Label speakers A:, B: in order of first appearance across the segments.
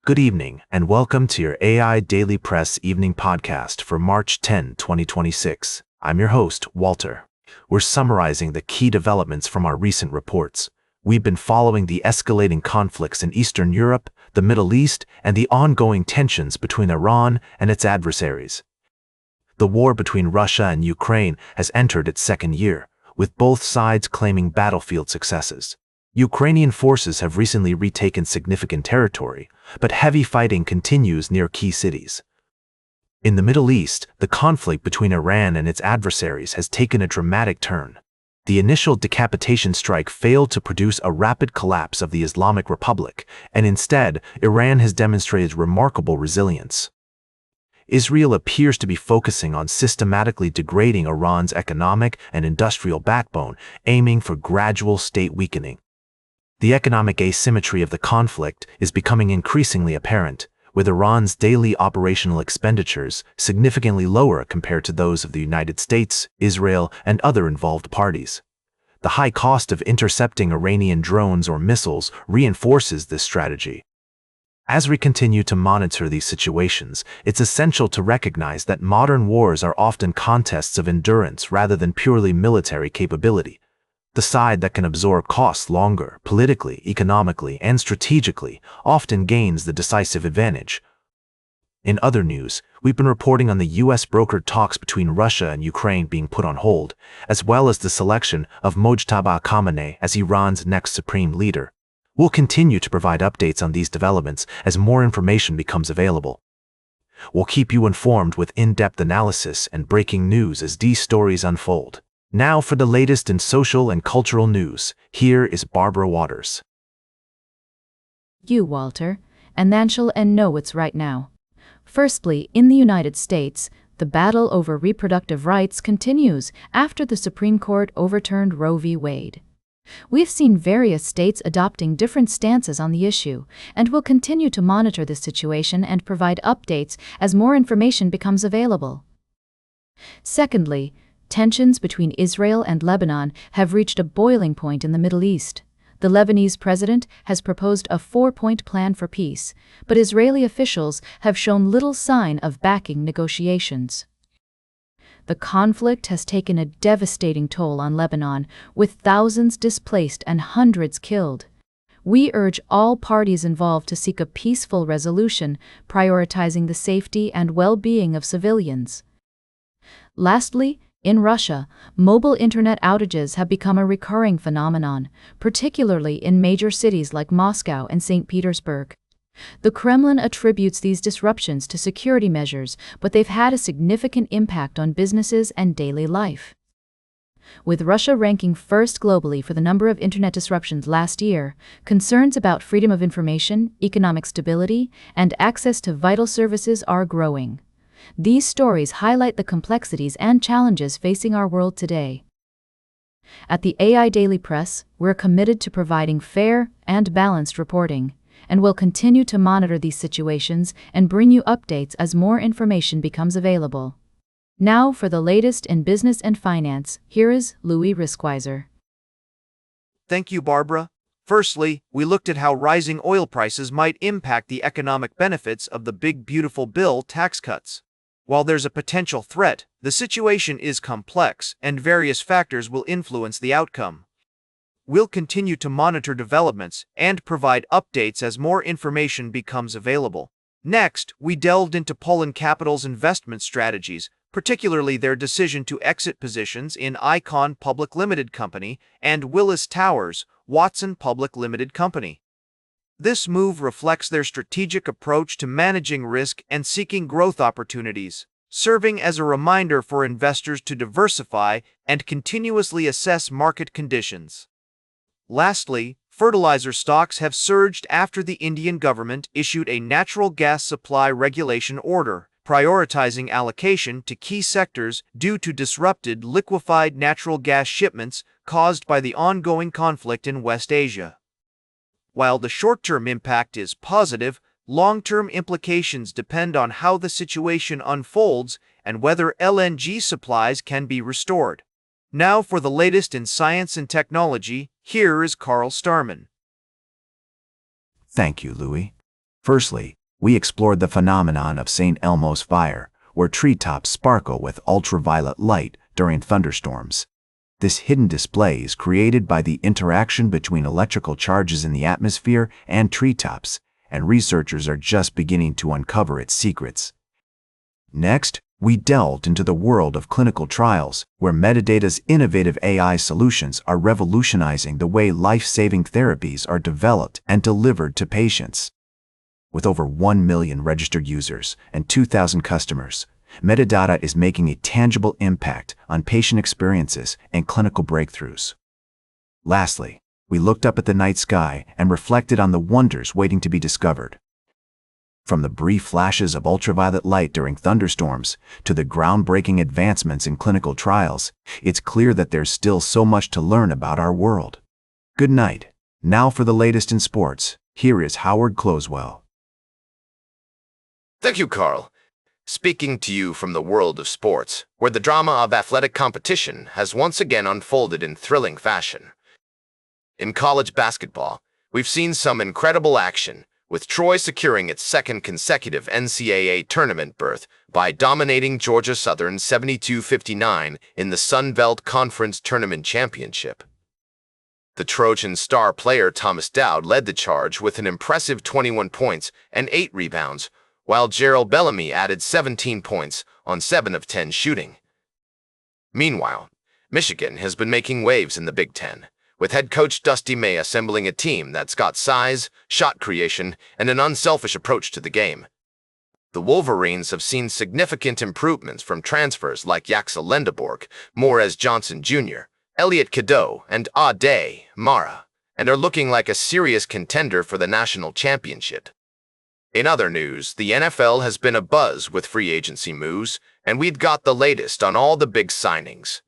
A: Good evening, and welcome to your AI Daily Press evening podcast for March 10, 2026. I'm your host, Walter. We're summarizing the key developments from our recent reports. We've been following the escalating conflicts in Eastern Europe, the Middle East, and the ongoing tensions between Iran and its adversaries. The war between Russia and Ukraine has entered its second year, with both sides claiming battlefield successes. Ukrainian forces have recently retaken significant territory, but heavy fighting continues near key cities. In the Middle East, the conflict between Iran and its adversaries has taken a dramatic turn. The initial decapitation strike failed to produce a rapid collapse of the Islamic Republic, and instead, Iran has demonstrated remarkable resilience. Israel appears to be focusing on systematically degrading Iran's economic and industrial backbone, aiming for gradual state weakening. The economic asymmetry of the conflict is becoming increasingly apparent, with Iran's daily operational expenditures significantly lower compared to those of the United States, Israel, and other involved parties. The high cost of intercepting Iranian drones or missiles reinforces this strategy. As we continue to monitor these situations, it's essential to recognize that modern wars are often contests of endurance rather than purely military capability. The side that can absorb costs longer, politically, economically, and strategically, often gains the decisive advantage. In other news, we've been reporting on the U.S.-brokered talks between Russia and Ukraine being put on hold, as well as the selection of Mojtaba Khamenei as Iran's next supreme leader. We'll continue to provide updates on these developments as more information becomes available. We'll keep you informed with in-depth analysis and breaking news as these stories unfold. Now for the latest in social and cultural news, here is Barbara Waters.
B: You, Walter, and then shall know what's right now. Firstly, in the United States, the battle over reproductive rights continues after the Supreme Court overturned Roe v. Wade. We've seen various states adopting different stances on the issue, and will continue to monitor this situation and provide updates as more information becomes available. Secondly, tensions between Israel and Lebanon have reached a boiling point in the Middle East. The Lebanese president has proposed a 4-point plan for peace, but Israeli officials have shown little sign of backing negotiations. The conflict has taken a devastating toll on Lebanon, with thousands displaced and hundreds killed. We urge all parties involved to seek a peaceful resolution, prioritizing the safety and well-being of civilians. Lastly, in Russia, mobile internet outages have become a recurring phenomenon, particularly in major cities like Moscow and St. Petersburg. The Kremlin attributes these disruptions to security measures, but they've had a significant impact on businesses and daily life. With Russia ranking first globally for the number of internet disruptions last year, concerns about freedom of information, economic stability, and access to vital services are growing. These stories highlight the complexities and challenges facing our world today. At the AIDailyPress, we're committed to providing fair and balanced reporting, and will continue to monitor these situations and bring you updates as more information becomes available. Now for the latest in business and finance, here is Louis Riskweiser.
C: Thank you, Barbara. Firstly, we looked at how rising oil prices might impact the economic benefits of the Big Beautiful Bill tax cuts. While there's a potential threat, the situation is complex, and various factors will influence the outcome. We'll continue to monitor developments and provide updates as more information becomes available. Next, we delved into Poland Capital's investment strategies, particularly their decision to exit positions in Icon Public Limited Company and Willis Towers Watson Public Limited Company. This move reflects their strategic approach to managing risk and seeking growth opportunities, serving as a reminder for investors to diversify and continuously assess market conditions. Lastly, fertilizer stocks have surged after the Indian government issued a natural gas supply regulation order, prioritizing allocation to key sectors due to disrupted liquefied natural gas shipments caused by the ongoing conflict in West Asia. While the short-term impact is positive, long-term implications depend on how the situation unfolds and whether LNG supplies can be restored. Now for the latest in science and technology, here is Carl Starman.
A: Thank you, Louis. Firstly, we explored the phenomenon of St. Elmo's fire, where treetops sparkle with ultraviolet light during thunderstorms. This hidden display is created by the interaction between electrical charges in the atmosphere and treetops, and researchers are just beginning to uncover its secrets. Next, we delved into the world of clinical trials, where Medidata's innovative AI solutions are revolutionizing the way life-saving therapies are developed and delivered to patients. With over 1 million registered users and 2,000 customers, Medidata is making a tangible impact on patient experiences and clinical breakthroughs. Lastly, we looked up at the night sky and reflected on the wonders waiting to be discovered. From the brief flashes of ultraviolet light during thunderstorms to the groundbreaking advancements in clinical trials, it's clear that there's still so much to learn about our world. Good night. Now for the latest in sports, here is Howard Closewell.
D: Thank you, Carl. Speaking to you from the world of sports, where the drama of athletic competition has once again unfolded in thrilling fashion. In college basketball, we've seen some incredible action, with Troy securing its second consecutive NCAA tournament berth by dominating Georgia Southern 72-59 in the Sun Belt Conference Tournament Championship. The Trojan star player Thomas Dowd led the charge with an impressive 21 points and 8 rebounds, while Gerald Bellamy added 17 points on 7 of 10 shooting. Meanwhile, Michigan has been making waves in the Big Ten, with head coach Dusty May assembling a team that's got size, shot creation, and an unselfish approach to the game. The Wolverines have seen significant improvements from transfers like Yaxel Lendeborg, Morez Johnson Jr., Elliot Cadeau, and Ade Mara, and are looking like a serious contender for the national championship. In other news, the NFL has been abuzz with free agency moves, and we've got the latest on all the big signings.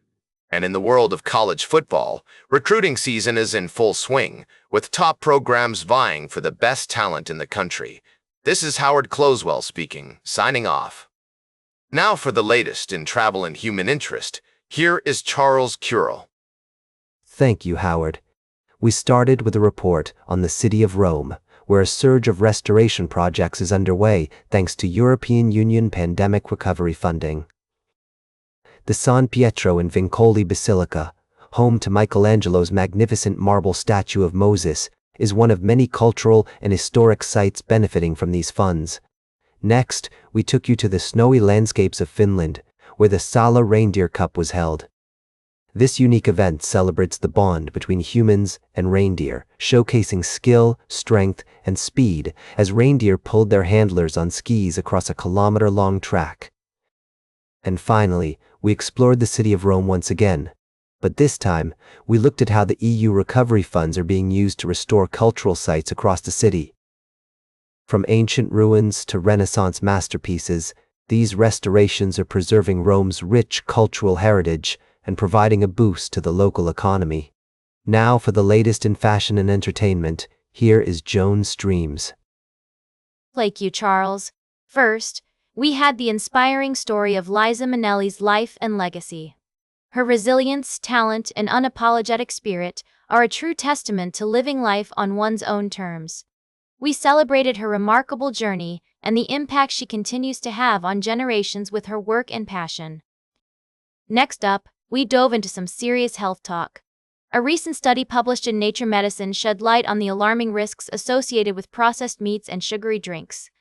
D: And in the world of college football, recruiting season is in full swing, with top programs vying for the best talent in the country. This is Howard Closewell speaking, signing off. Now for the latest in travel and human interest, here is Charles Currell.
E: Thank you, Howard. We started with a report on the city of Rome, where a surge of restoration projects is underway thanks to European Union pandemic recovery funding. The San Pietro in Vincoli Basilica, home to Michelangelo's magnificent marble statue of Moses, is one of many cultural and historic sites benefiting from these funds. Next, we took you to the snowy landscapes of Finland, where the Sala Reindeer Cup was held. This unique event celebrates the bond between humans and reindeer, showcasing skill, strength, and speed as reindeer pulled their handlers on skis across a kilometer-long track. And finally, we explored the city of Rome once again, but this time, we looked at how the EU recovery funds are being used to restore cultural sites across the city. From ancient ruins to Renaissance masterpieces, these restorations are preserving Rome's rich cultural heritage and providing a boost to the local economy. Now for the latest in fashion and entertainment, here is Joan Streams.
F: Thank you, Charles. First, we had the inspiring story of Liza Minnelli's life and legacy. Her resilience, talent, and unapologetic spirit are a true testament to living life on one's own terms. We celebrated her remarkable journey and the impact she continues to have on generations with her work and passion. Next up, we dove into some serious health talk. A recent study published in Nature Medicine shed light on the alarming risks associated with processed meats and sugary drinks.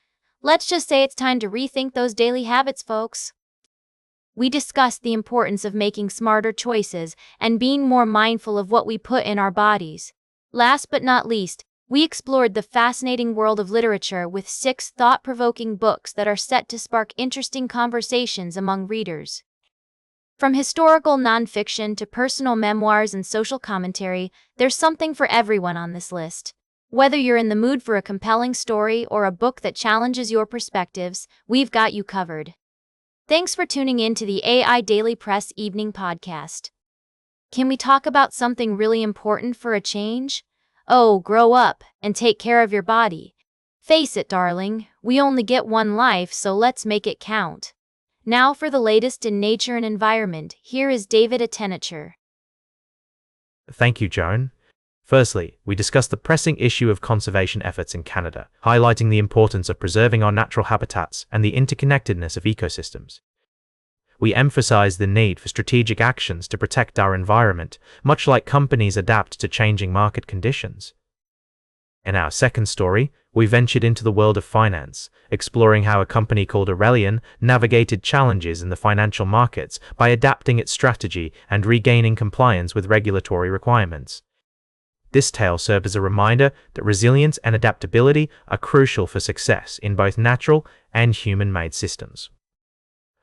F: Let's just say it's time to rethink those daily habits, folks. We discussed the importance of making smarter choices and being more mindful of what we put in our bodies. Last but not least, we explored the fascinating world of literature with 6 thought-provoking books that are set to spark interesting conversations among readers. From historical nonfiction to personal memoirs and social commentary, there's something for everyone on this list. Whether you're in the mood for a compelling story or a book that challenges your perspectives, we've got you covered. Thanks for tuning in to the AIDailyPress Evening Podcast. Can we talk about something really important for a change? Oh, grow up and take care of your body. Face it, darling, we only get one life, so let's make it count. Now for the latest in nature and environment, here is David Attenacher.
G: Thank you, Joan.
A: Firstly, we discussed the pressing issue of conservation efforts in Canada, highlighting the importance of preserving our natural habitats and the interconnectedness of ecosystems. We emphasized the need for strategic actions to protect our environment, much like companies adapt to changing market conditions. In our second story, we ventured into the world of finance, exploring how a company called Aurelian navigated challenges in the financial markets by adapting its strategy and regaining compliance with regulatory requirements. This tale served as a reminder that resilience and adaptability are crucial for success in both natural and human-made systems.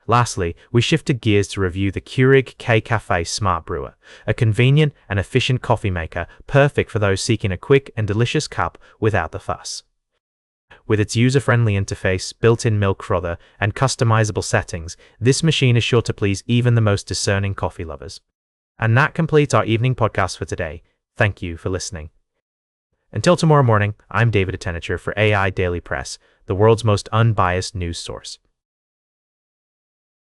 A: Lastly, we shifted gears to review the Keurig K-Cafe Smart Brewer, a convenient and efficient coffee maker perfect for those seeking a quick and delicious cup without the fuss. With its user-friendly interface, built-in milk frother, and customizable settings, this machine is sure to please even the most discerning coffee lovers. And that completes our evening podcast for today. Thank you for listening. Until tomorrow morning, I'm David Attenacher for AI Daily Press, the world's most unbiased news source.